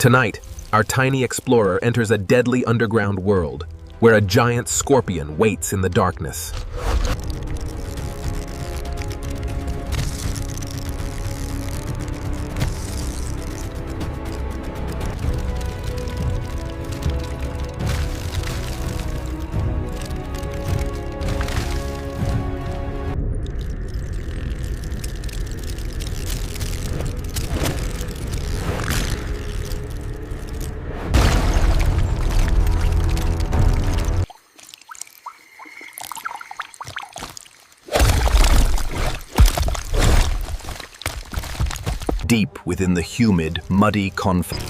Tonight, our tiny explorer enters a deadly underground world where a giant scorpion waits in the darkness. Deep within the humid, muddy confines.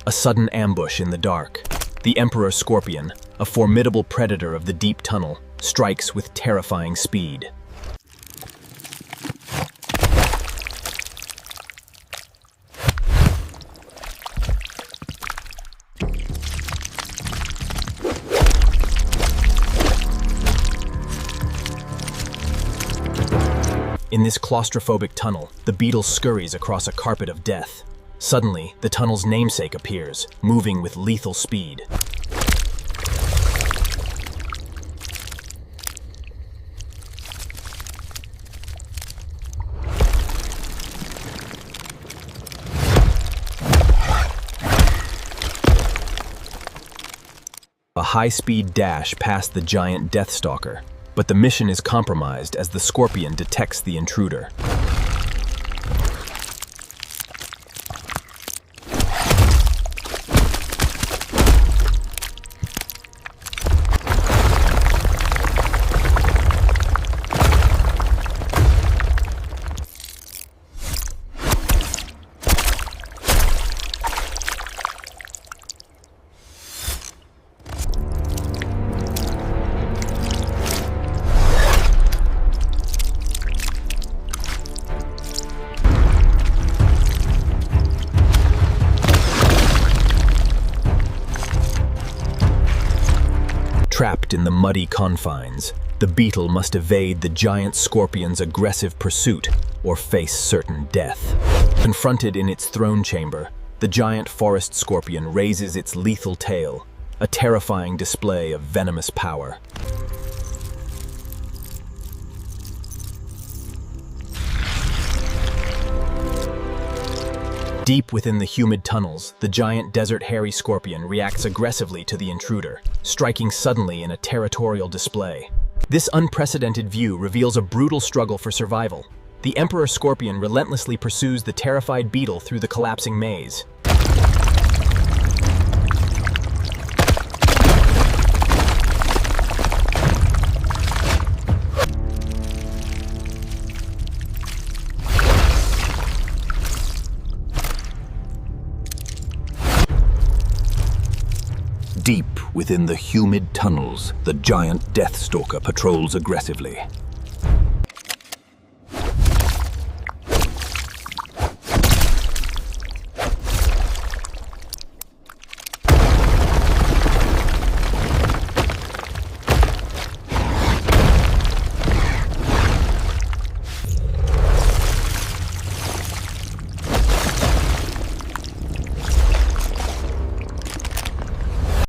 A sudden ambush in the dark. The Emperor Scorpion, a formidable predator of the deep tunnel, strikes with terrifying speed. In this claustrophobic tunnel, the beetle scurries across a carpet of death. Suddenly, the tunnel's namesake appears, moving with lethal speed. A high-speed dash past the giant Deathstalker, but the mission is compromised as the scorpion detects the intruder. Trapped in the muddy confines, the beetle must evade the giant scorpion's aggressive pursuit or face certain death. Confronted in its throne chamber, the giant forest scorpion raises its lethal tail, a terrifying display of venomous power. Deep within the humid tunnels, the giant desert hairy scorpion reacts aggressively to the intruder, striking suddenly in a territorial display. This unprecedented view reveals a brutal struggle for survival. The Emperor Scorpion relentlessly pursues the terrified beetle through the collapsing maze. Deep within the humid tunnels, the giant Deathstalker patrols aggressively.